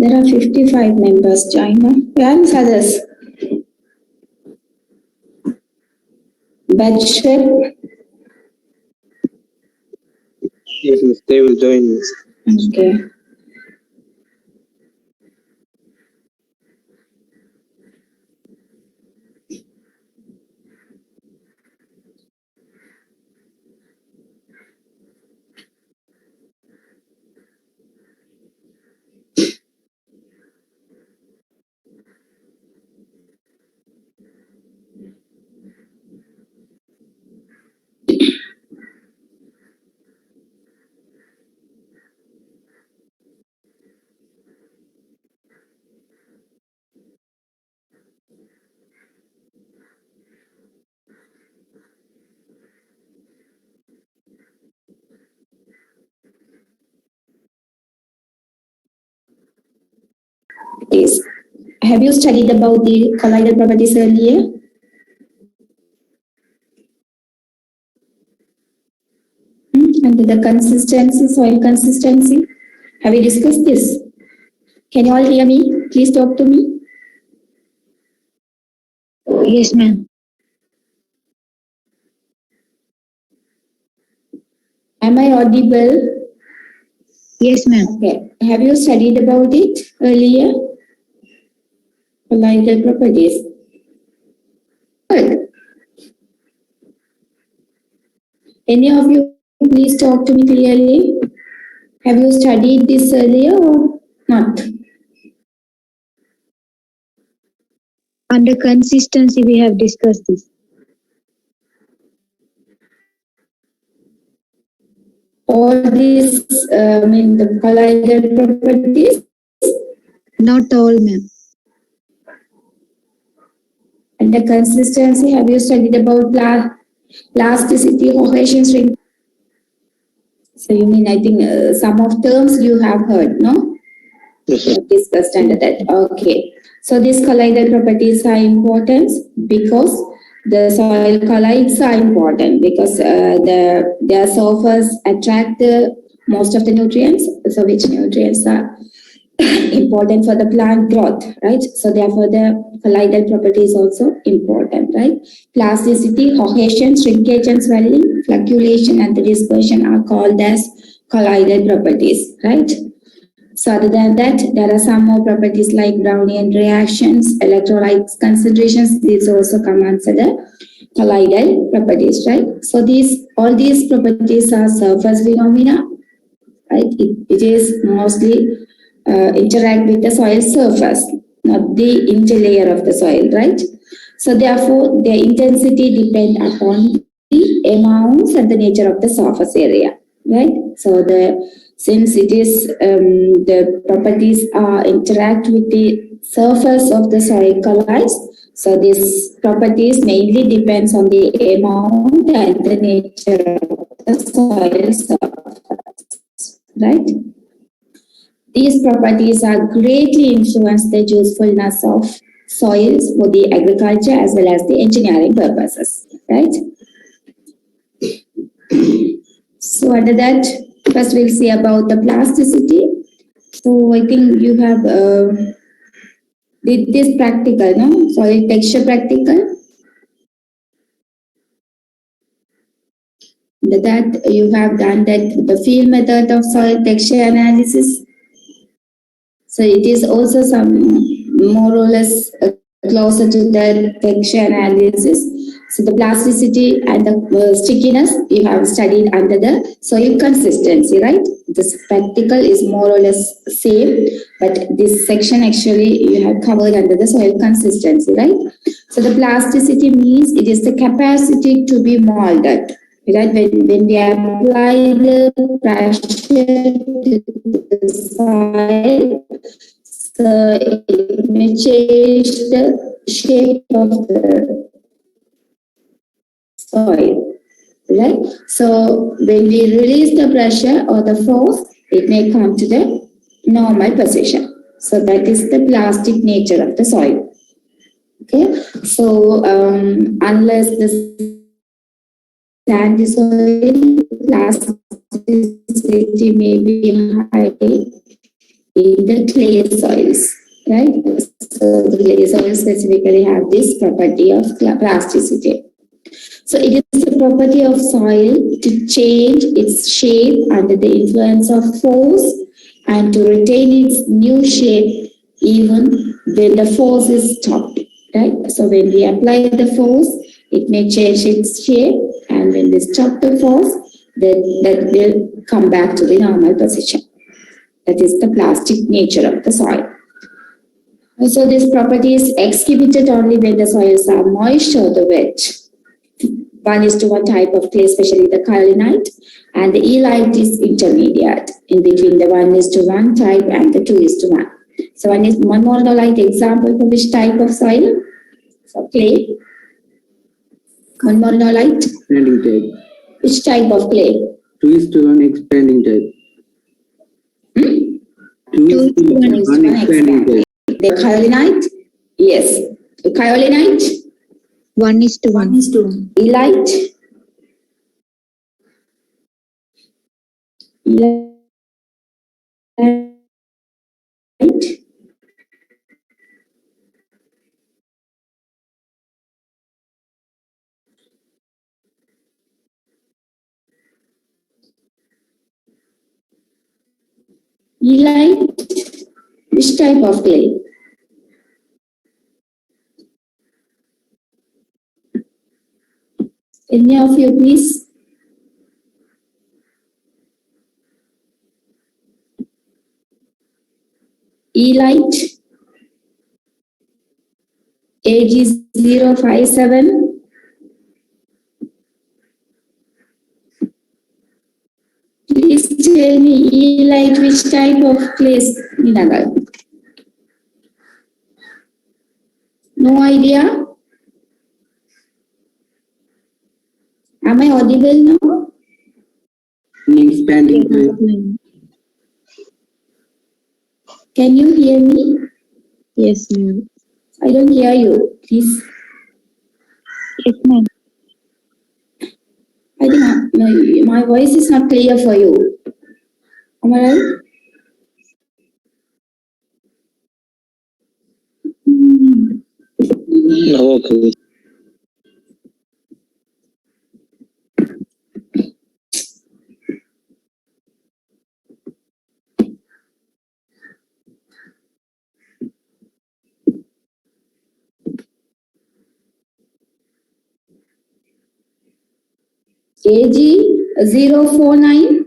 There are 55 members, China. Where is others? Batshep. Yes, miss, they will join us. Okay. Yes. Have you studied about the colloidal properties earlier? And the consistency, soil consistency. Have you discussed this? Can you all hear me? Please talk to me. Yes, ma'am. Am I audible? Yes, ma'am. Okay. Have you studied about it earlier? Colloidal properties. Good. Any of you please talk to me clearly? Have you studied this earlier or not? Under consistency, we have discussed this. All these, the colloidal properties. Not all, ma'am. And the consistency, have you studied about plasticity, cohesion, strength? So you mean, I think some of terms you have heard, no? Yes, sir. Discussed under that. Okay. So these colloidal properties are important because the soil colloids are important because their surface attract most of the nutrients. So which nutrients are important for the plant growth, right? So therefore the colloidal property is also important, right? Plasticity, cohesion, shrinkage and swelling, flocculation and the dispersion are called as colloidal properties, right? So other than that, there are some more properties like Brownian reactions, electrolyte concentrations. These also come under the colloidal properties, right? So all these properties are surface phenomena, right? It is mostly interact with the soil surface, not the interlayer of the soil, right? So therefore, their intensity depend upon the amounts and the nature of the surface area, right? So since it is the properties interact with the surface of the soil colloids, so these properties mainly depends on the amount and the nature of the soil surface, right? These properties are greatly influence the usefulness of soils for the agriculture as well as the engineering purposes, right? So under that, first we'll see about the plasticity. So I think you have did this practical, no? Soil texture practical. That you have done that the field method of soil texture analysis. So it is also some more or less closer to the texture analysis. So the plasticity and the stickiness you have studied under the soil consistency, right? This practical is more or less same, but this section actually you have covered under the soil consistency, right? So the plasticity means it is the capacity to be molded. Right, when we apply the pressure to the soil, so it may change the shape of the soil, right? So when we release the pressure or the force, it may come to the normal position. So that is the plastic nature of the soil. Okay, so unless the sandy soil, plasticity may be high, in the clay soils, right? So the clay soils specifically have this property of plasticity. So it is the property of soil to change its shape under the influence of force and to retain its new shape even when the force is stopped, right? So when we apply the force, it may change its shape, and when we stop the force, then that will come back to the normal position. That is the plastic nature of the soil. So this property is exhibited only when the soils are moist or the wet. 1:1 type of clay, especially the kaolinite, and the E-lite is intermediate in between the 1:1 type and the 2:1. So one monolite example for which type of soil? So clay. One monolite. Expanding type. Which type of clay? 2:1 expanding type. 2:1 expanding type. The kaolinite? Yes. The kaolinite? 1:1. E-lite? E-lite? E-lite? Which type of clay? Any of you, please? E-lite? AG057? Please tell me E-lite which type of clay mineral? No idea? Am I audible now? Expanding type. Can you hear me? Yes, ma'am. I don't hear you. Please. Yes, ma'am. I think my voice is not clear for you. Am I right? No, okay. AG049?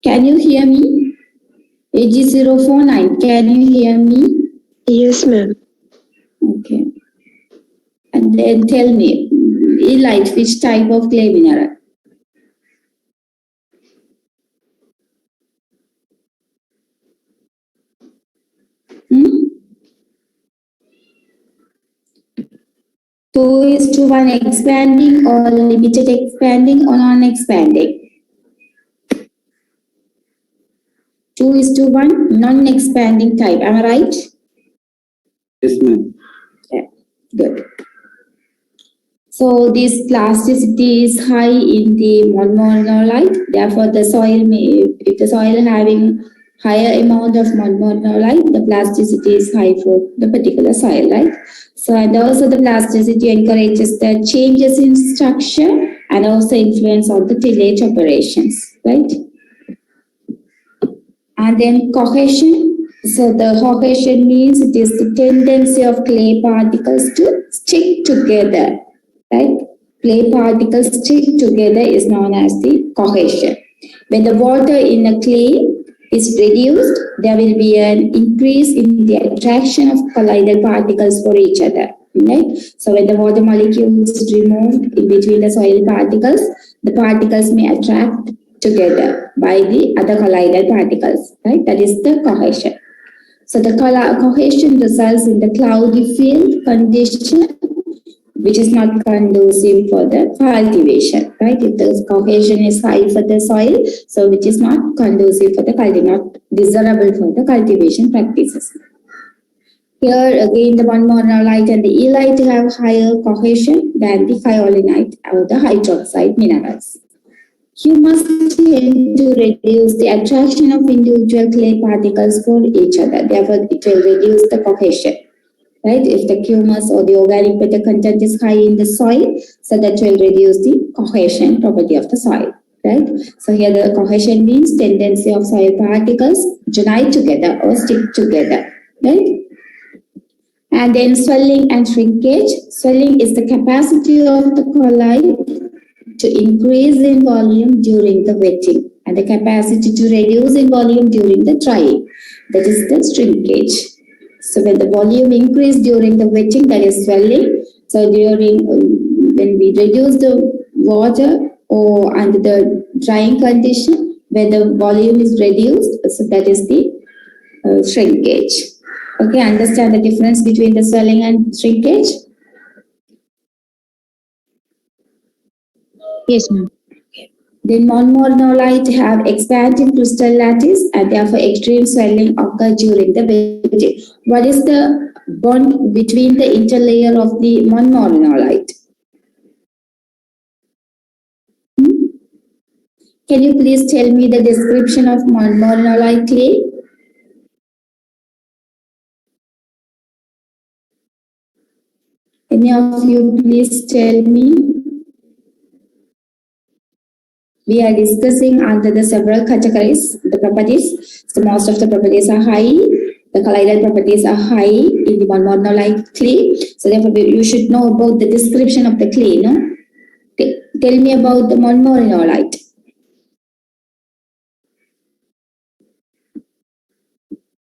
Can you hear me? AG049, can you hear me? Yes, ma'am. Okay. And then tell me, E-lite, which type of clay mineral? Hmm? 2:1 expanding or limited expanding or non-expanding? 2:1 non-expanding type. Am I right? Yes, ma'am. Yeah, good. So this plasticity is high in the monmonolite. Therefore, the soil if the soil having higher amount of monmonolite, the plasticity is high for the particular soil, right? So, and also the plasticity encourages the changes in structure and also influence on the tillage operations, right? And then cohesion. So the cohesion means it is the tendency of clay particles to stick together, right? Clay particles stick together is known as the cohesion. When the water in a clay is reduced, there will be an increase in the attraction of colloidal particles for each other, right? So when the water molecule is removed in between the soil particles, the particles may attract together by the other colloidal particles, right? That is the cohesion. So the cohesion results in the cloudy field condition, which is not conducive for the cultivation, right? If the cohesion is high for the soil, so which is not conducive for the cultivation, not desirable for the cultivation practices. Here again, the monmonolite and the E-lite have higher cohesion than the kaolinite or the hydroxide minerals. Humus tend to reduce the attraction of individual clay particles for each other. Therefore, it will reduce the cohesion. Right? If the humus or the organic matter content is high in the soil, so that will reduce the cohesion property of the soil. Right? So here the cohesion means tendency of soil particles to unite together or stick together. Right? And then swelling and shrinkage. Swelling is the capacity of the colloid to increase in volume during the wetting and the capacity to reduce in volume during the drying. That is the shrinkage. So when the volume increase during the wetting, that is swelling. So during when we reduce the water or under the drying condition, where the volume is reduced, so that is the shrinkage. Okay, understand the difference between the swelling and shrinkage? Yes, ma'am. Then monomonolite have expanded crystal lattice and therefore extreme swelling occur during the wetting. What is the bond between the interlayer of the monomonolite? Can you please tell me the description of monomonolite clay? Any of you please tell me? We are discussing under the several categories, the properties. So most of the properties are high. The colloidal properties are high in the monomonolite clay. So therefore, you should know about the description of the clay, no? Tell me about the monomonolite.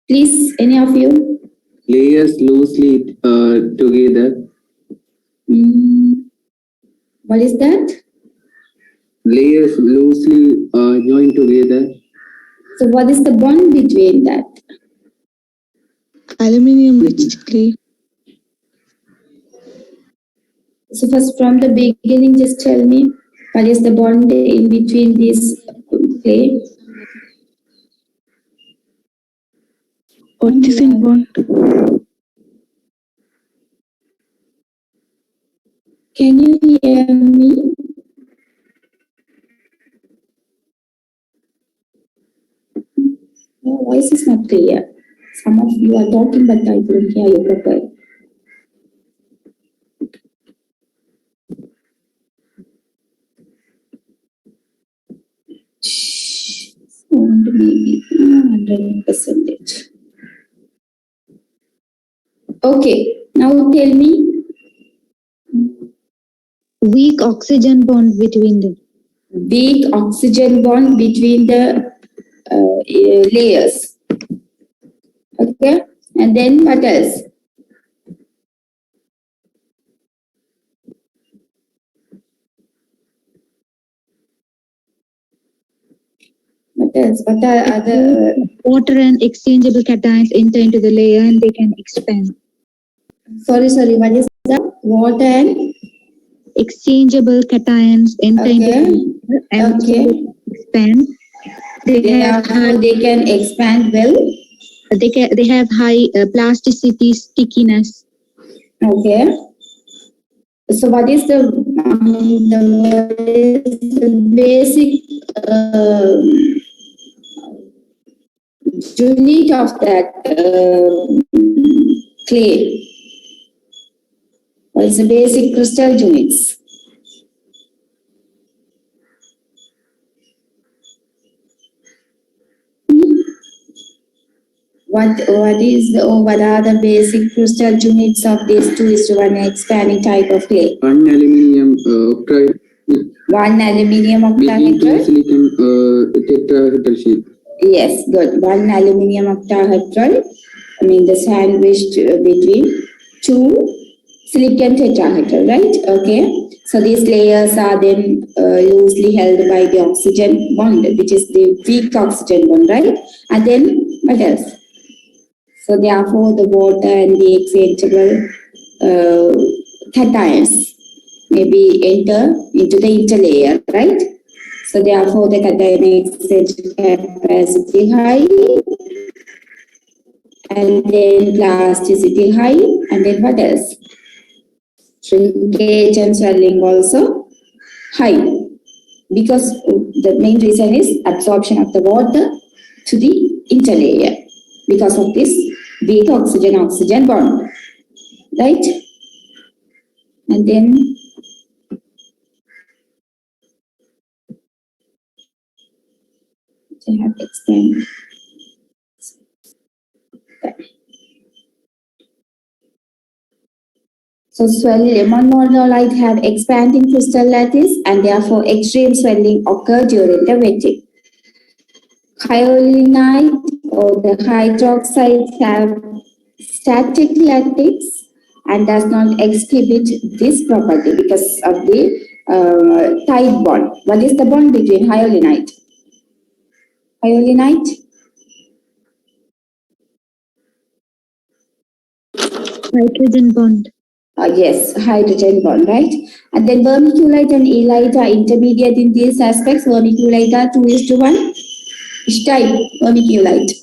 Please, any of you? Layers loosely together. What is that? Layers loosely joined together. So what is the bond between that? Aluminium rich clay. So first from the beginning, just tell me what is the bond in between this clay? What is in bond? Can you hear me? Your voice is not clear. Some of you are talking, but I couldn't hear you properly. Sound maybe 100%. Okay, now tell me. Weak oxygen bond between them. Weak oxygen bond between the layers. Okay, and then what else? What else? What are other? Water and exchangeable cations enter into the layer and they can expand. Sorry. What is that? Water and Exchangeable cations enter into the layer and expand. They can expand well. They have high plasticity, stickiness. Okay. So what is the basic unit of that clay? What is the basic crystal units? What are the basic crystal units of these 2:1 expanding type of clay? One aluminium octahedral. One aluminium Between two octahedral. silicon tetrahedral sheet. Yes, good. One aluminium octahedral. I mean the sandwiched between two silicon tetrahedral, right? Okay. So these layers are then loosely held by the oxygen bond, which is the weak oxygen bond, right? And then what else? So therefore, the water and the exchangeable cations maybe enter into the interlayer, right? So therefore, the cation exchange capacity high, and then plasticity high, and then what else? Shrinkage and swelling also high, because the main reason is absorption of the water to the interlayer because of this weak oxygen-oxygen bond, right? And then I have explained. So monomonolite have expanding crystal lattice and therefore extreme swelling occur during the wetting. Hyaluronite or the hydroxides have static lattice and does not exhibit this property because of the tight bond. What is the bond between hyaluronite? Hyaluronite? Hydrogen bond. Yes, hydrogen bond, right? And then vermiculite and elite are intermediate in these aspects. Vermiculite are 2:1. Which type? Vermiculite.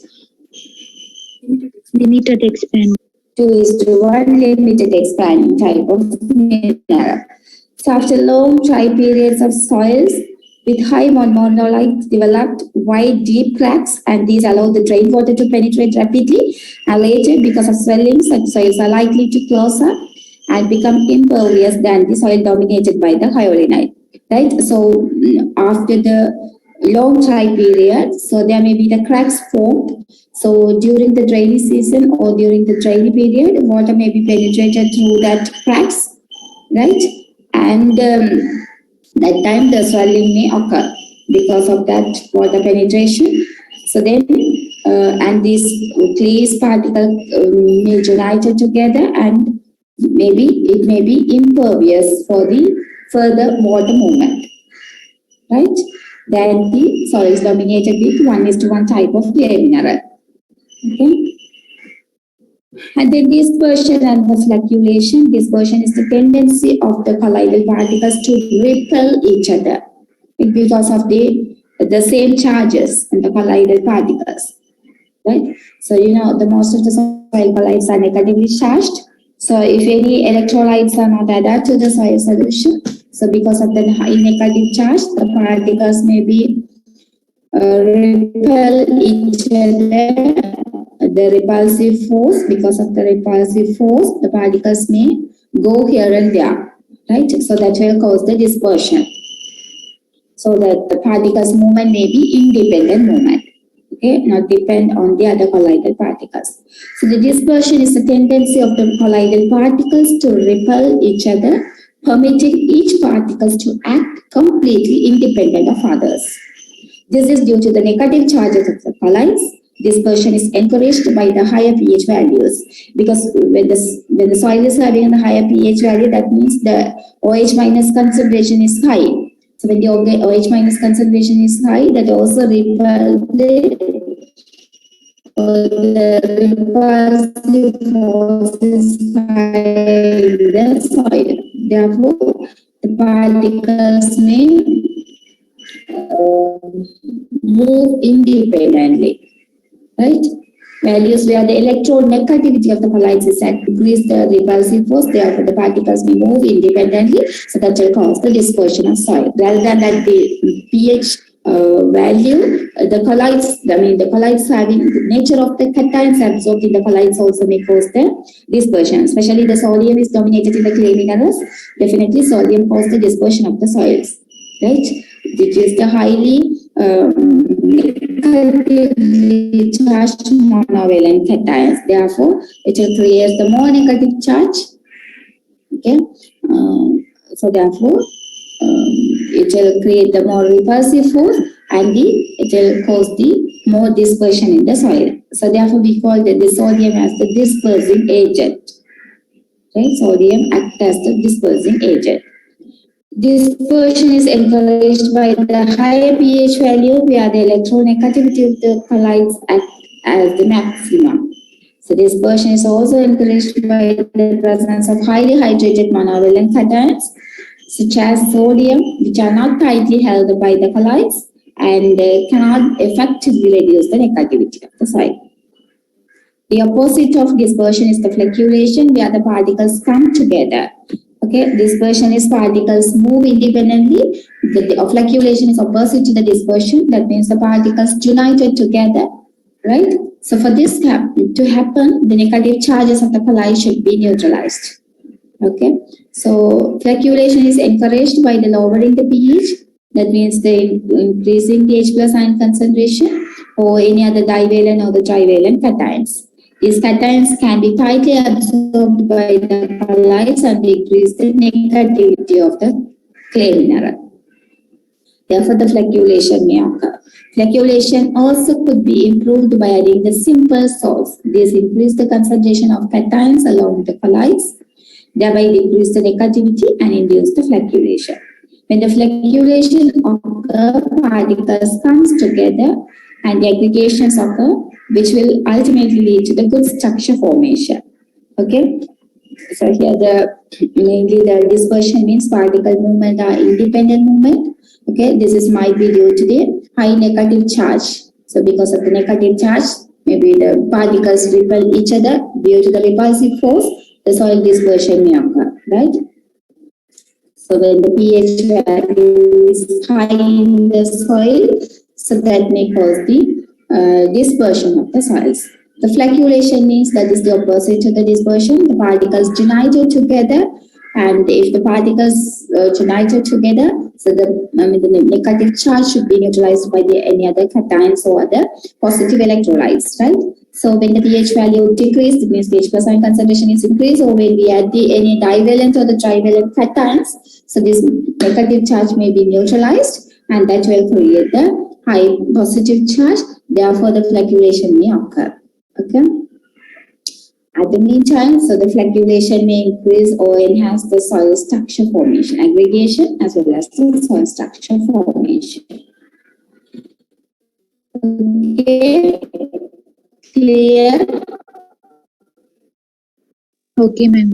Limited expand. 2:1 limited expanding type of mineral. So after long dry periods of soils with high monolite developed wide deep cracks, and these allow the drain water to penetrate rapidly, and later because of swelling such soils are likely to close up and become impervious than the soil dominated by the hyaluronite, right? So after the long dry period, so there may be the cracks formed. So during the rainy season or during the rainy period, water may be penetrated through that cracks, right? And that time the swelling may occur because of that water penetration. So then, and these clay particles may united together, and it may be impervious for the further water movement, right? Then the soil is dominated with 1:1 type of clay mineral. Okay. And then dispersion and the flocculation. Dispersion is the tendency of the colloidal particles to repel each other because of the same charges in the colloidal particles, right? So you know the most of the soil colloids are negatively charged. So if any electrolytes are not added to the soil solution, so because of the high negative charge, the particles may be repel each other. The repulsive force, because of the repulsive force, the particles may go here and there, right? So that will cause the dispersion. So that the particles movement may be independent movement, okay, not depend on the other colloidal particles. So the dispersion is the tendency of the colloidal particles to repel each other, permitting each particles to act completely independent of others. This is due to the negative charges of the colloids. Dispersion is encouraged by the higher pH values, because when the soil is having a higher pH value, that means the OH minus concentration is high. So when the OH minus concentration is high, that also repels the repulsive forces high in the soil. Therefore, the particles may move independently. Right? Values where the electronegativity of the colloids is at increase the repulsive force, therefore the particles may move independently, so that will cause the dispersion of soil. Rather than that the pH value, the colloids having the nature of the cations absorbed in the colloids also may cause the dispersion. Especially the sodium is dominated in the clay minerals. Definitely sodium causes the dispersion of the soils, right? Which is the highly negatively charged monovalent cations. Therefore, it will create the more negative charge. Okay. So therefore, it will create the more repulsive force, and it will cause the more dispersion in the soil. So therefore, we call the sodium as the dispersing agent. Right? Sodium acts as the dispersing agent. Dispersion is encouraged by the higher pH value, where the electronegativity of the colloids act as the maximum. So dispersion is also encouraged by the presence of highly hydrated monovalent cations, such as sodium, which are not tightly held by the colloids and cannot effectively reduce the negativity of the soil. The opposite of dispersion is the flocculation, where the particles come together. Okay, dispersion is particles move independently. The flocculation is opposite to the dispersion. That means the particles united together, right? So for this to happen, the negative charges of the colloid should be neutralized. Okay, so flocculation is encouraged by the lowering the pH. That means the increasing the H plus ion concentration or any other divalent or the trivalent cations. These cations can be tightly absorbed by the colloids and decrease the negativity of the clay mineral. Therefore, the flocculation may occur. Flocculation also could be improved by adding the simple salts. This increase the concentration of cations along the colloids, thereby decrease the negativity and induce the flocculation. When the flocculation occurs, particles comes together and the aggregations occur, which will ultimately lead to the good structure formation. Okay. So here mainly the dispersion means particle movement are independent movement. Okay, this is might be due to the high negative charge. So because of the negative charge, maybe the particles repel each other. Due to the repulsive force, the soil dispersion may occur, right? So when the pH value is high in the soil, so that may cause the dispersion of the soils. The flocculation means that is the opposite to the dispersion. The particles united together, and if the particles united together, so the negative charge should be neutralized by any other cations or other positive electrolytes, right? So when the pH value decreases, it means pH plus ion concentration is increased, or when we add any divalent or the trivalent cations, so this negative charge may be neutralized, and that will create the high positive charge. Therefore, the flocculation may occur. Okay. At the meantime, so the flocculation may increase or enhance the soil structure formation, aggregation, as well as the soil structure formation. Okay. Clear? Okay, ma'am.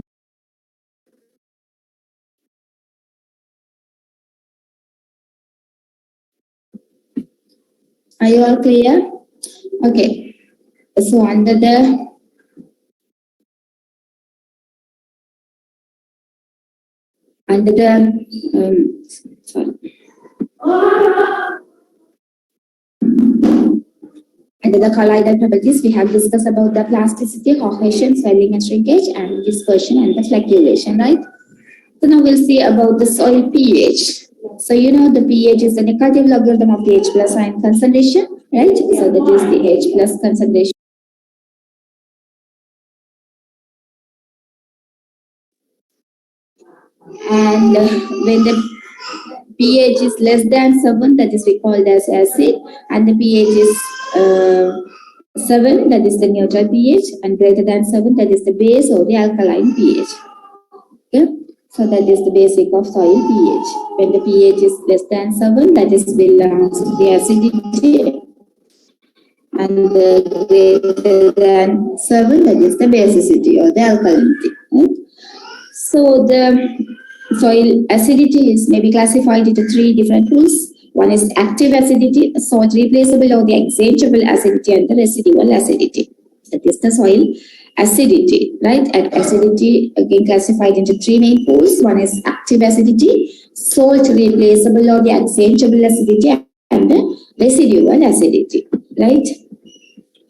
Are you all clear? Okay. So under the sorry. Under the colloidal properties, we have discussed about the plasticity, cohesion, swelling and shrinkage, and dispersion and the flocculation, right? So now we'll see about the soil pH. So you know the pH is the negative logarithm of the H plus ion concentration, right? So that is the H plus concentration. And when the pH is less than 7, that is we called as acid, and the pH is 7, that is the neutral pH, and greater than 7, that is the base or the alkaline pH. Okay, so that is the basic of soil pH. When the pH is less than 7, that is belongs to the acidity, and the greater than 7, that is the basicity or the alkalinity. Right? So the soil acidity is maybe classified into 3 different pools. One is active acidity, salt replaceable or the exchangeable acidity, and the residual acidity. That is the soil acidity, right? Acidity again classified into 3 main pools. One is active acidity, salt replaceable or the exchangeable acidity, and the residual acidity, right?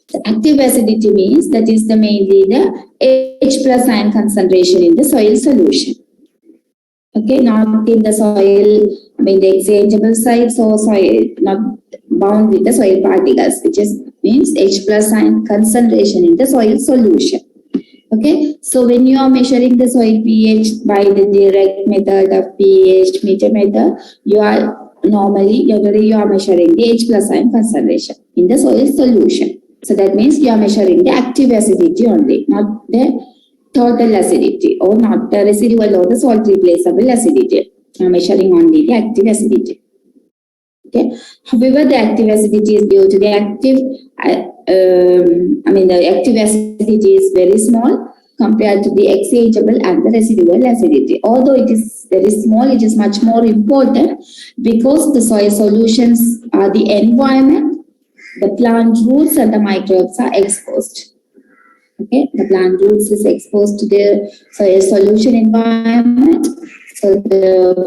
The active acidity means that is the mainly the H plus ion concentration in the soil solution. Okay, not in the soil, the exchangeable side, so soil not bound with the soil particles, which is means H plus ion concentration in the soil solution. Okay, so when you are measuring the soil pH by the direct method of pH meter method, you are generally you are measuring the H plus ion concentration in the soil solution. So that means you are measuring the active acidity only, not the total acidity, or not the residual or the salt replaceable acidity. You are measuring only the active acidity. Okay. However, the active acidity is due to the active, the active acidity is very small compared to the exchangeable and the residual acidity. Although it is very small, it is much more important because the soil solutions are the environment, the plant roots and the microbes are exposed. Okay, the plant roots is exposed to the soil solution environment. So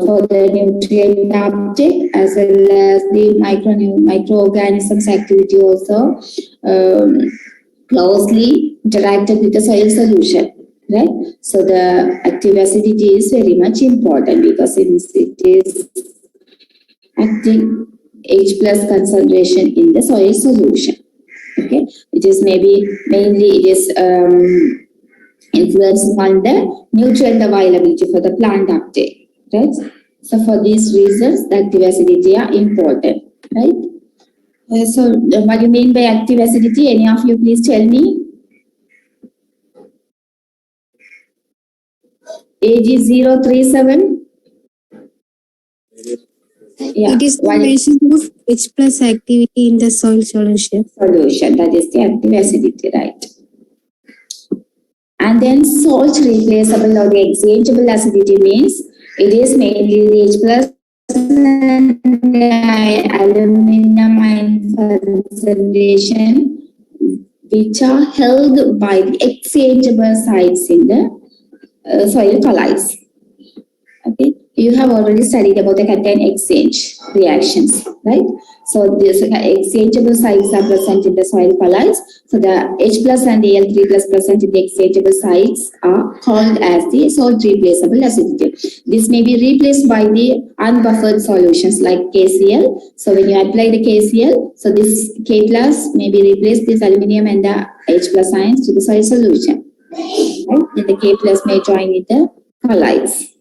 for the nutrient uptake as well as the microorganisms activity also closely interacted with the soil solution, right? So the active acidity is very much important because it is acting H plus concentration in the soil solution. Okay, it is mainly it is influencing on the nutrient availability for the plant uptake, right? So for these reasons, the active acidity are important, right? So what do you mean by active acidity? Any of you please tell me? AG037? Yeah. It is the measure of H plus activity in the soil solution. That is the active acidity, right? And then salt replaceable or the exchangeable acidity means it is mainly the H plus and aluminum ion concentration which are held by the exchangeable sites in the soil colloids. Okay, you have already studied about the cation exchange reactions, right? So these exchangeable sites are present in the soil colloids. So the H plus and Al3 plus present in the exchangeable sites are called as the salt replaceable acidity. This may be replaced by the unbuffered solutions like KCl. So when you apply the KCl, so this K plus may be replaced this aluminium and the H plus ions to the soil solution. Right? Then the K plus may join with the colloids.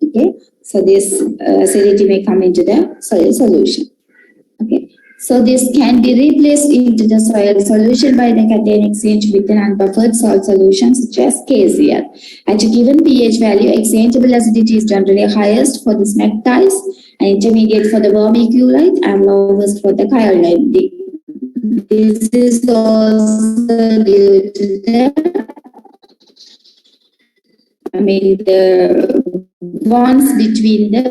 Okay, so this acidity may come into the soil solution. Okay, so this can be replaced into the soil solution by the cation exchange with an unbuffered salt solution such as KCl. At a given pH value, exchangeable acidity is generally highest for the smectites and intermediate for the vermiculite and lowest for the kyanite. This is also due to the bonds between the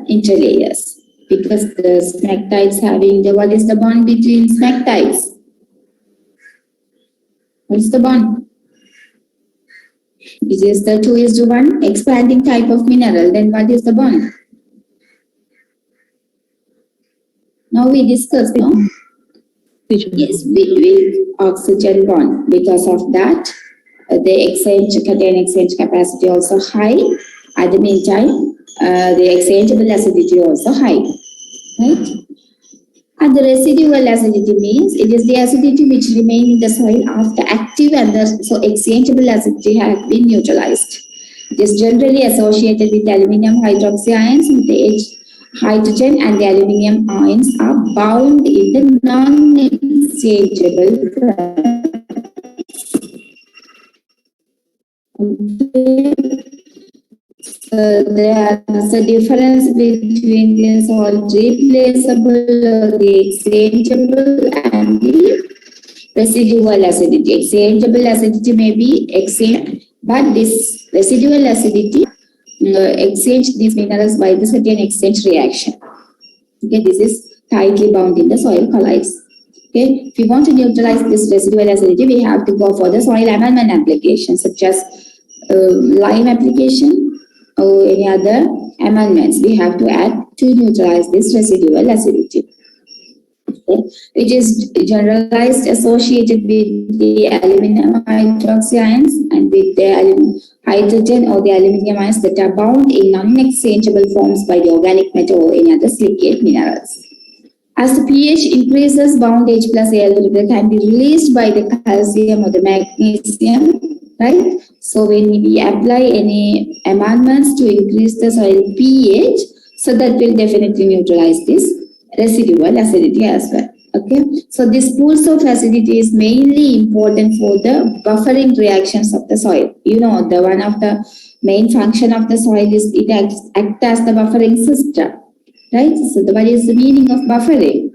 interlayers, because the smectites having the, what is the bond between smectites? What is the bond? It is the 2:1 expanding type of mineral. Then what is the bond? Now we discuss, no? Yes, with oxygen bond. Because of that, the cation exchange capacity also high. At the meantime, the exchangeable acidity also high, right? And the residual acidity means it is the acidity which remains in the soil after active and so exchangeable acidity has been neutralized. It is generally associated with aluminium hydroxy ions with the H hydrogen and the aluminium ions are bound in the non-exchangeable So there is a difference between the salt replaceable or the exchangeable and the residual acidity. Exchangeable acidity may be exchanged, but this residual acidity exchange these minerals by the cation exchange reaction. Okay, this is tightly bound in the soil colloids. Okay, if we want to neutralize this residual acidity, we have to go for the soil amendment application, such as lime application or any other amendments we have to add to neutralize this residual acidity. Okay. It is generalized associated with the aluminum hydroxy ions and with the hydrogen or the aluminium ions that are bound in non-exchangeable forms by the organic matter or any other silicate minerals. As the pH increases, bound H plus Al can be released by the calcium or the magnesium, right? So when we apply any amendments to increase the soil pH, so that will definitely neutralize this residual acidity as well. Okay, so this pools of acidity is mainly important for the buffering reactions of the soil. You know, the one of the main function of the soil is it acts as the buffering system, right? So what is the meaning of buffering?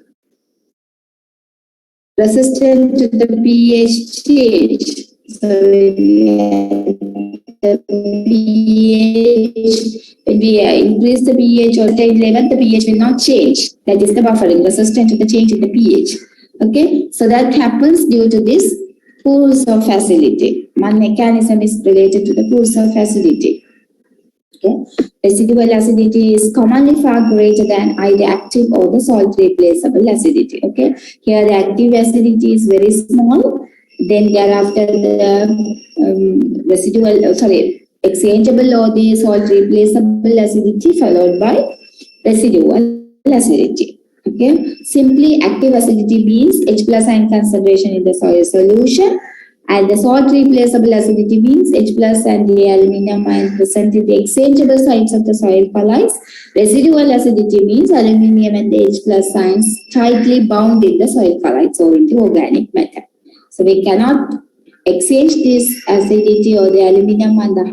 Resistant to the pH change. So when we increase the pH or certain level, the pH will not change. That is the buffering, resistant to the change in the pH. Okay, so that happens due to this pools of facility. One mechanism is related to the pools of facility. Okay. Residual acidity is commonly far greater than either active or the salt replaceable acidity. Okay. Here the active acidity is very small. Then thereafter the exchangeable or the salt replaceable acidity followed by residual acidity. Okay. Simply active acidity means H plus ion concentration in the soil solution, and the salt replaceable acidity means H plus and the aluminum ion present in the exchangeable sites of the soil colloids. Residual acidity means aluminum and the H plus ions tightly bound in the soil colloids or in the organic matter. So we cannot exchange this acidity or the aluminum and the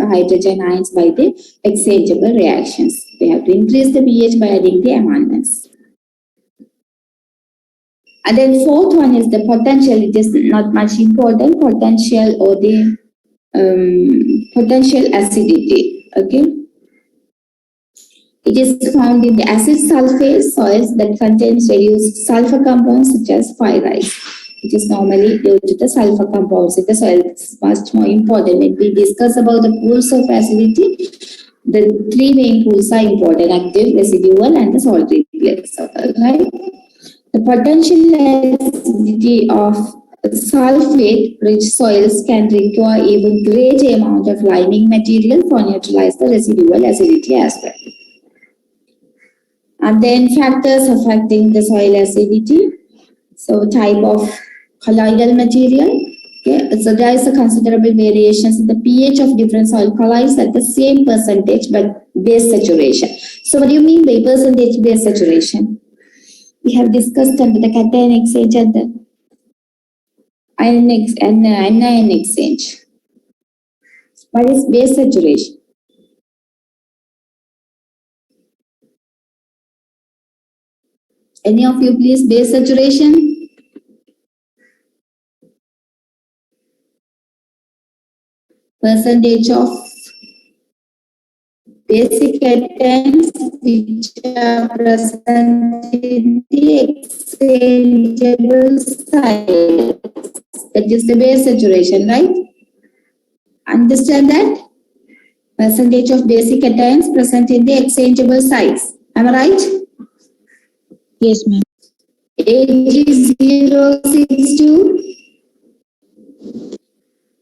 hydrogen ions by the exchangeable reactions. We have to increase the pH by adding the amendments. And then fourth one is the potential. It is not much important. Potential or the potential acidity. Okay. It is found in the acid sulfate soils that contains reduced sulfur compounds such as pyrite. It is normally due to the sulfur compounds in the soil. It's much more important. When we discuss about the pools of acidity, the three main pools are important: active, residual, and the salt replaceable. Right? The potential acidity of sulfate-rich soils can require even greater amount of liming material for neutralize the residual acidity as well. And then factors affecting the soil acidity. So type of colloidal material. Okay. So there is a considerable variations in the pH of different soil colloids at the same percentage but base saturation. So what do you mean by percentage base saturation? We have discussed under the cation exchange and the anion exchange. What is base saturation? Any of you please, base saturation? Percentage of basic atoms which are present in the exchangeable sites. That is the base saturation, right? Understand that? Percentage of basic atoms present in the exchangeable sites. Am I right? Yes, ma'am. AG062.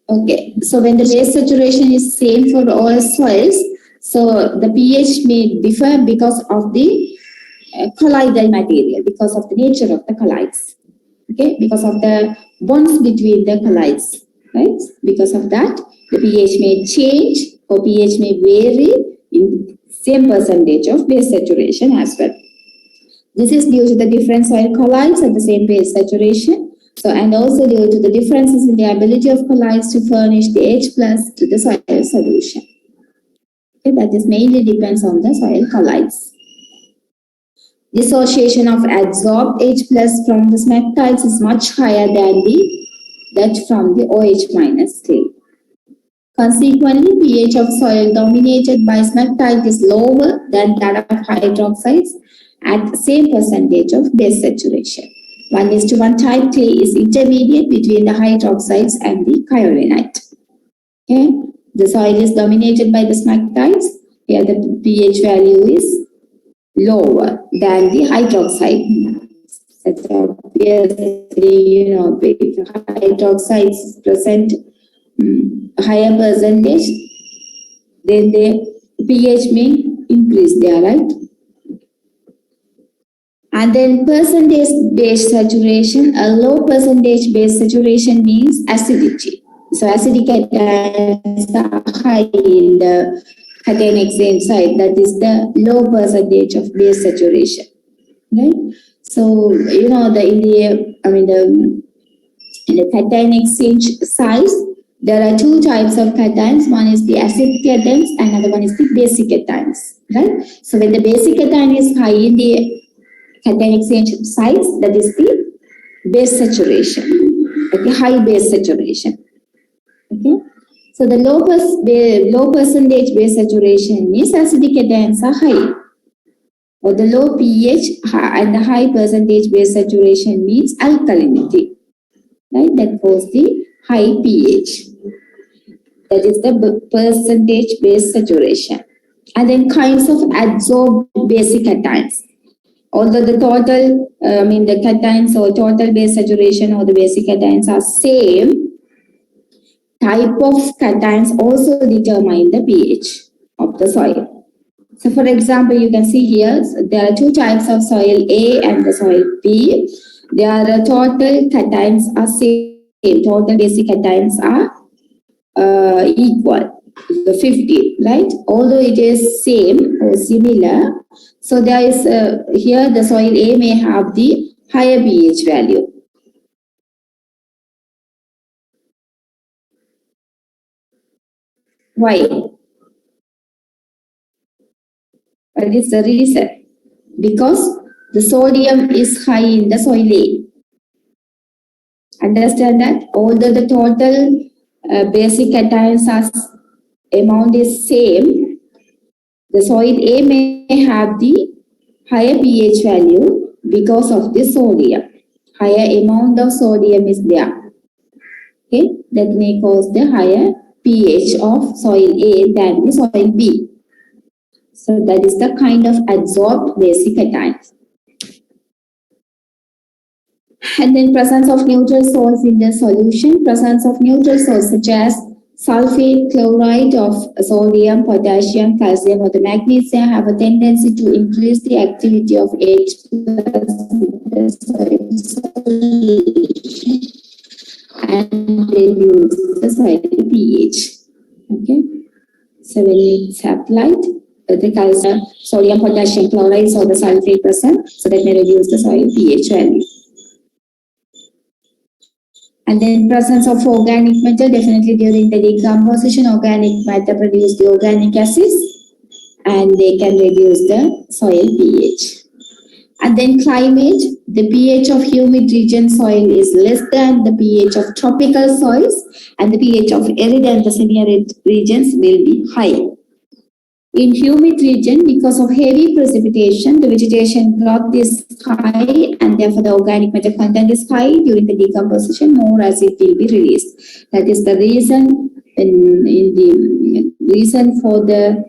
Okay, so when the base saturation is same for all soils, so the pH may differ because of the colloidal material, because of the nature of the colloids. Okay, because of the bonds between the colloids, right? Because of that, the pH may change or pH may vary in same percentage of base saturation as well. This is due to the different soil colloids at the same base saturation. So, and also due to the differences in the ability of colloids to furnish the H plus to the soil solution. Okay, that is mainly depends on the soil colloids. Dissociation of adsorbed H plus from the smectites is much higher than that from the OH minus clay. Consequently, pH of soil dominated by smectite is lower than that of hydroxides at the same percentage of base saturation. 1:1 type clay is intermediate between the hydroxides and the kyolinite. Okay, the soil is dominated by the smectites. Here the pH value is lower than the hydroxide. That's obviously, if hydroxides present higher percentage, then the pH may increase there, right? And then percentage base saturation, a low percentage base saturation means acidity. So acidic atoms are high in the cation exchange site. That is the low percentage of base saturation, right? So in the cation exchange sites, there are two types of cations. One is the acidic cations, another one is the basic cations, right? So when the basic cation is high in the cation exchange sites, that is the base saturation, okay, high base saturation. Okay, so the low percentage base saturation means acidic cations are high, or the low pH and the high percentage base saturation means alkalinity. right? That causes the high pH. That is the percentage base saturation. And then kinds of adsorbed basic cations. Although the total, the cations or total base saturation or the basic cations are same, type of cations also determine the pH of the soil. So for example, you can see here, there are two types of soil A and the soil B. Their total cations are same, total basic cations are equal, the 50, right? Although it is same or similar, so there is here the soil A may have the higher pH value. Why? What is the reason? Because the sodium is high in the soil A. Understand that? Although the total basic cations amount is same, the soil A may have the higher pH value because of the sodium. Higher amount of sodium is there. Okay, that may cause the higher pH of soil A than the soil B. So that is the kind of adsorbed basic cations. And then presence of neutral salts in the solution. Presence of neutral salts such as sulfate, chloride of sodium, potassium, calcium, or the magnesium have a tendency to increase the activity of H plus and reduce the soil pH. Okay, so when it's applied, the calcium, sodium, potassium, chloride, or the sulfate present, so that may reduce the soil pH value. And then presence of organic matter, definitely during the decomposition, organic matter produce the organic acids and they can reduce the soil pH. And then climate, the pH of humid region soil is less than the pH of tropical soils and the pH of arid and the semi-arid regions will be high. In humid region, because of heavy precipitation, the vegetation growth is high and therefore the organic matter content is high. During the decomposition, more acid will be released. That is the reason reason for the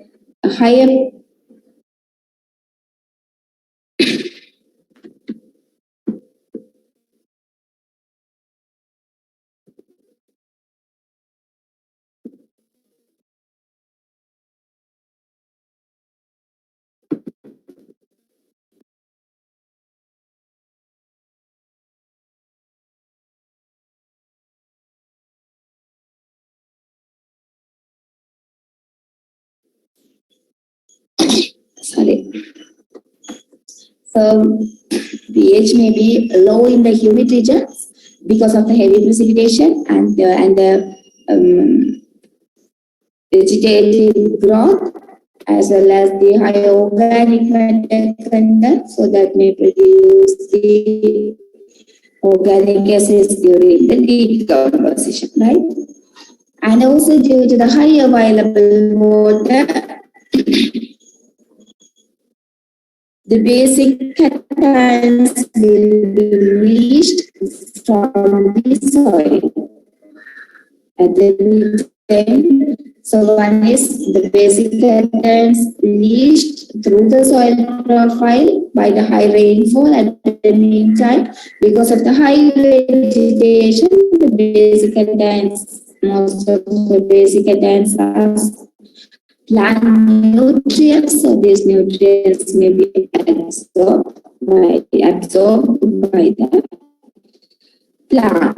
higher So pH may be low in the humid regions because of the heavy precipitation and the vegetative growth as well as the high organic matter content, so that may produce the organic acids during the decomposition, right? And also due to the high available water, the basic cations will be released from the soil at the time. So one is the basic cations released through the soil profile by the high rainfall at the meantime. Because of the high vegetation, the basic cations, most of the basic cations are plant nutrients, so these nutrients may be absorbed by the plant.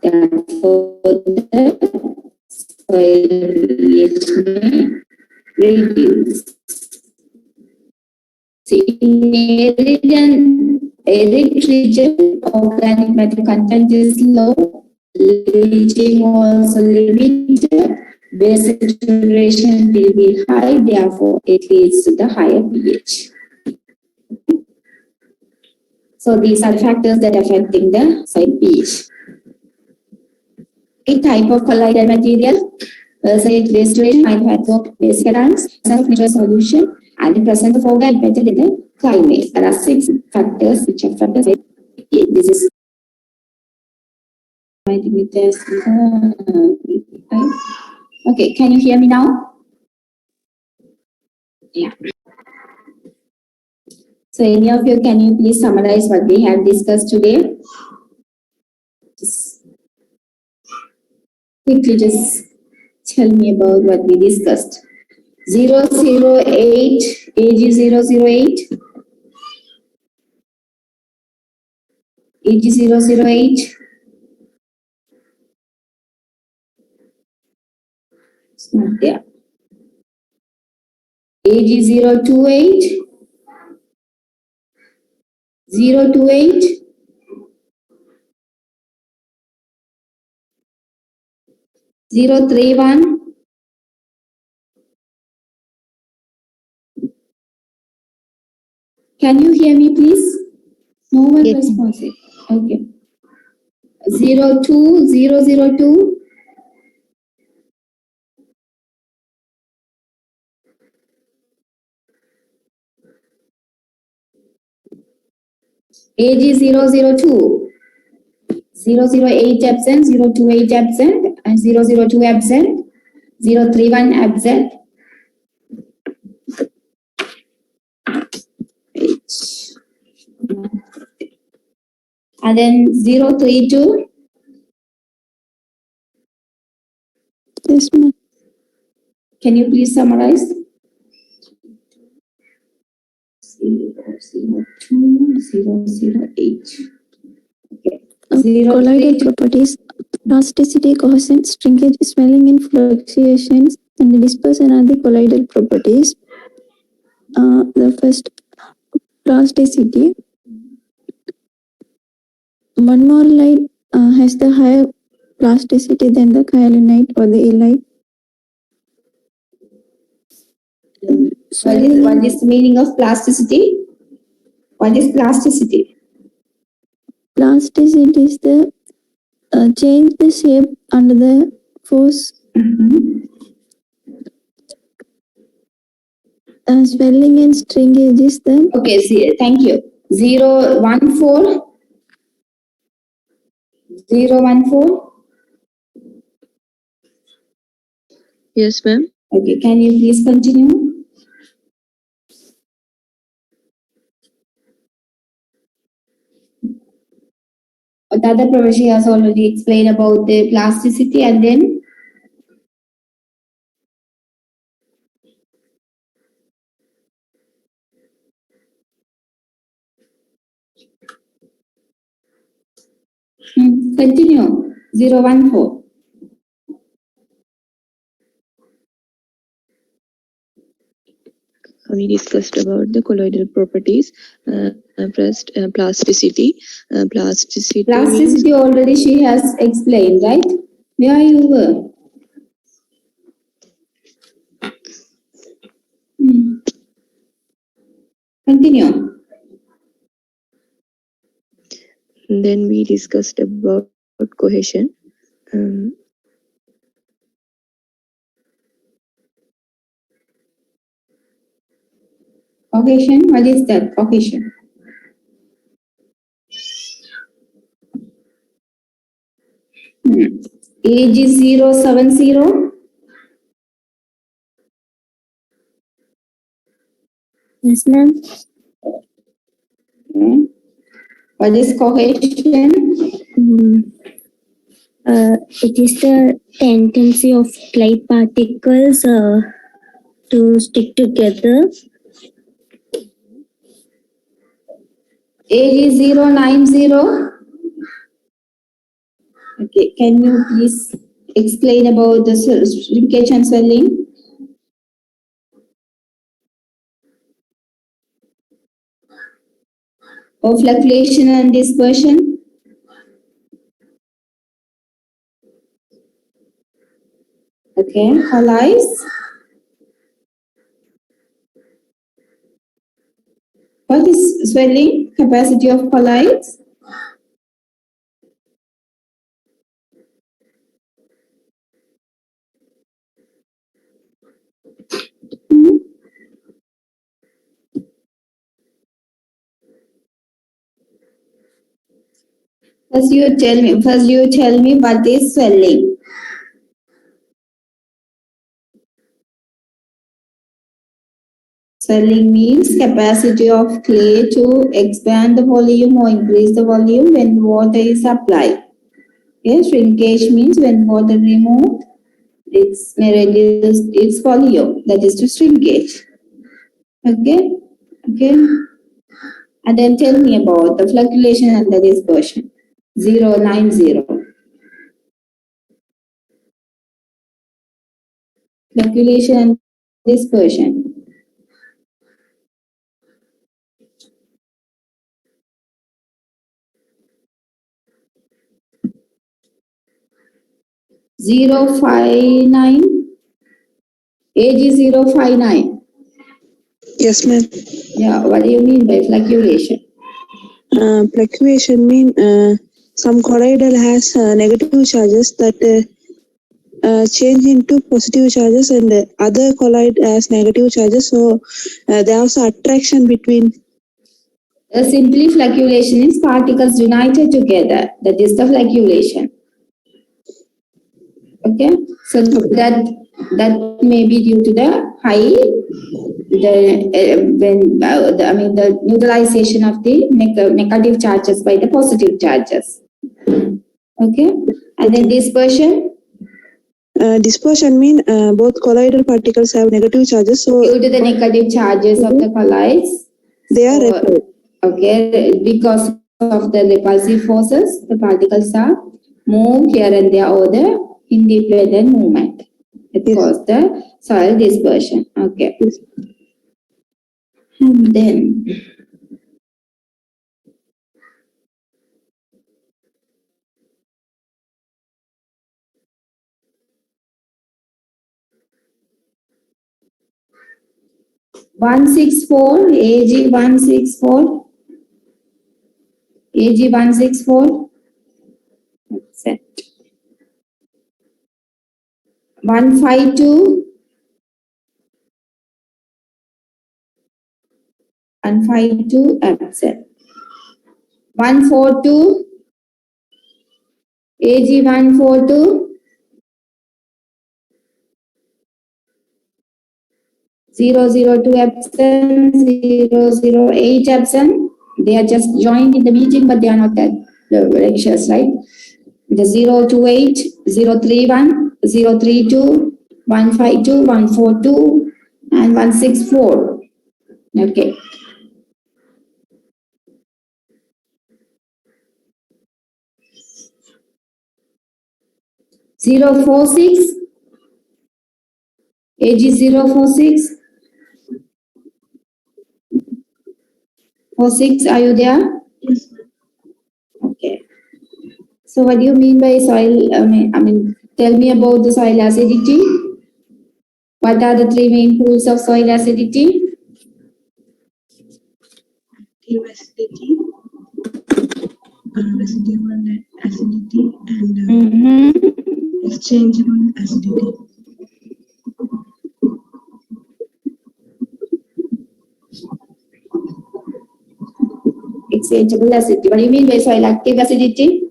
Therefore, the soil pH may reduce. See, in arid region, organic matter content is low, leaching also limited. Basic saturation will be high, therefore it leads to the higher pH. So these are the factors that are affecting the soil pH. A type of colloidal material, percentage restoration, hydroadsorbed basic cations, presence of neutral solution, and the presence of organic matter in the climate. There are 6 factors which affect the soil pH. This is writing with this. Right? Okay, can you hear me now? Yeah. So any of you, can you please summarize what we have discussed today? Just quickly just tell me about what we discussed. 008, AG008, AG008, it's not there. AG028, 028, 031. Can you hear me, please? No one Yes. responsive. Okay. 02002, AG002, 008 absent, 028 absent, and 002 absent, 031 absent. And then 032. Yes, ma'am. Can you please summarize? 002, 008. Okay. Colloidal 032. properties, plasticity, cohesion, strinkage, swelling and fluctuations, and dispersion are the colloidal properties. The first, plasticity. One more light has the higher plasticity than the kyanite or the halide. What is the meaning of plasticity? What is plasticity? Plasticity is the change the shape under the force. Swelling and strinkage is the Okay, see, thank you. 014, 014. Yes, ma'am. Okay, can you please continue? The other professor has already explained about the plasticity, and then continue. 014. We discussed about the colloidal properties. First, plasticity. Plasticity means Plasticity already she has explained, right? Where you were? Continue. then we discussed about cohesion. Cohesion, what is that? Cohesion. Age is 070. yes, ma'am. What is cohesion? It is the tendency of light particles to stick together. Age is 090. Okay, can you please explain about the shrinkage and swelling? Or fluctuation and dispersion? Okay, colloids. What is swelling? Capacity of colloids? First you tell me what is swelling. Swelling means capacity of clay to expand the volume or increase the volume when water is applied. Okay, shrinkage means when water removed, it may reduce its volume. That is to shrinkage. Okay, okay. And then tell me about the flocculation and the dispersion. 090. Flocculation and dispersion. Zero 059. AG 059. Yes, ma'am. Yeah, what do you mean by flocculation? Flocculation mean some colloidal has negative charges that change into positive charges, and other colloid has negative charges. So there's attraction between. Simply flocculation is particles united together. That is the flocculation. Okay, so that may be due to the high the neutralization of the negative charges by the positive charges. Okay, and then dispersion. Dispersion mean both colloidal particles have negative charges. So due to the negative charges of the colloids, they are repelled. Okay, because of the repulsive forces, the particles are moved here and there over the independent movement. It causes the soil dispersion. Okay. Yes. And then AG 164. AG 164. Set. 152. 152 absent. 142. AG 142. 002 absent. 008 absent. They are just joined in the meeting, but they are not at the lectures, right? The 028, 031, 032, 152, 142, and 164. Okay. Zero 46, AG 046, 46, are you there? Yes. Okay. So what do you mean by soil, tell me about the soil acidity. What are the three main pools of soil acidity? Active acidity, residual acidity, and exchangeable acidity. Exchangeable acidity. What do you mean by soil active acidity?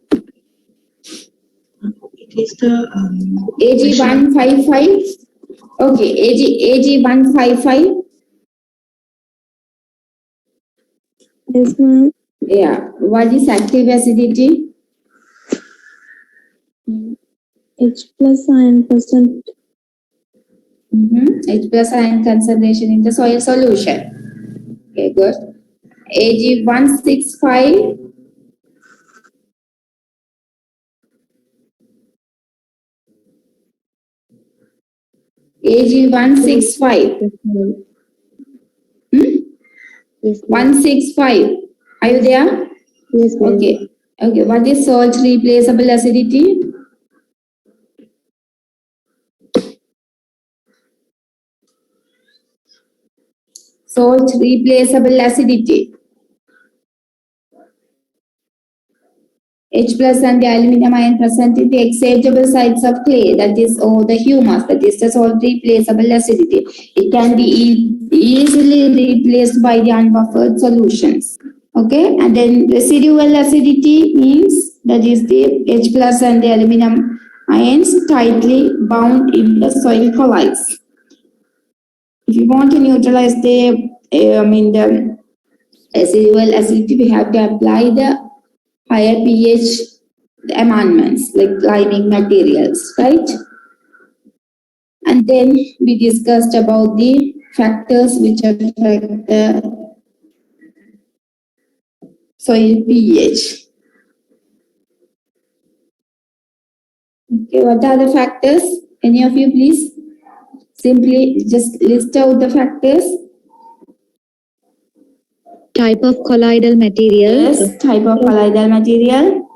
It is the AG 155. Okay, AG 155. Yes, ma'am. Yeah. What is active acidity? H plus iron percent. H plus ion concentration in the soil solution. Okay, good. AG 165. AG 165. Yes, 165. Are you there? Yes, ma'am. Okay. Okay. What is salt replaceable acidity? Salt replaceable acidity. H plus and the aluminum ion present in the exchangeable sites of clay, that is, or the humus, that is the salt replaceable acidity. It can be easily replaced by the unbuffered solutions. Okay, and then residual acidity means that is the H plus and the aluminum ions tightly bound in the soil colloids. If you want to neutralize the the residual acidity, we have to apply the higher pH amendments like liming materials, right? And then we discussed about the factors which affect the soil pH. Okay, what are the factors? Any of you please simply just list out the factors. Type of colloidal material. Yes, type of colloidal material.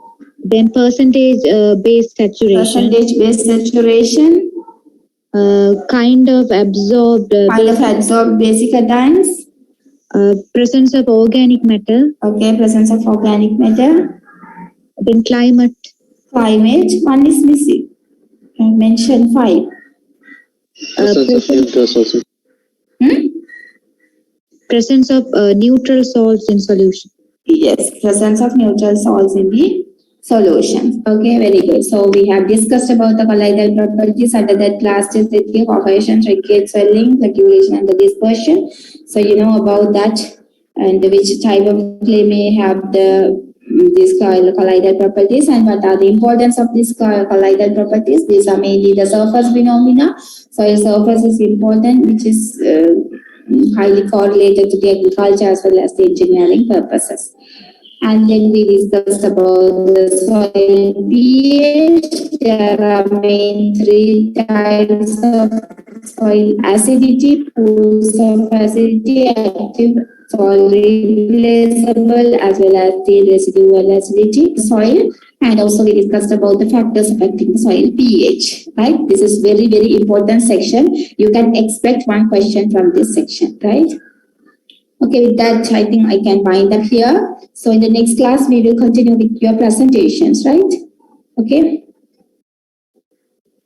Then percentage base saturation. Percentage base saturation. Kind of absorbed. Kind of absorbed basic anions. Presence of organic matter. Okay, presence of organic matter. Then climate. Climate, one is missing. I mentioned 5. Presence of neutral salts. Presence of neutral salts in solution. Yes, presence of neutral salts in the solution. Okay, very good. So we have discussed about the colloidal properties. Under that class is the cohesion, shrinkage, swelling, flocculation, and the dispersion. So you know about that and which type of clay may have these colloidal properties and what are the importance of these colloidal properties. These are mainly the surface phenomena. Soil surface is important, which is highly correlated to the agriculture as well as the engineering purposes. And then we discussed about the soil pH. There are main 3 types of soil: acidity, pools of acidity, active, soil replaceable, as well as the residual acidity soil. And also we discussed about the factors affecting the soil pH, right? This is very, very important section. You can expect one question from this section, right? Okay, with that, I think I can wind up here. So in the next class, we will continue with your presentations, right? Okay.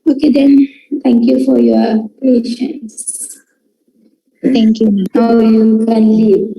Okay, then, thank you for your patience. Thank you. Now you can leave.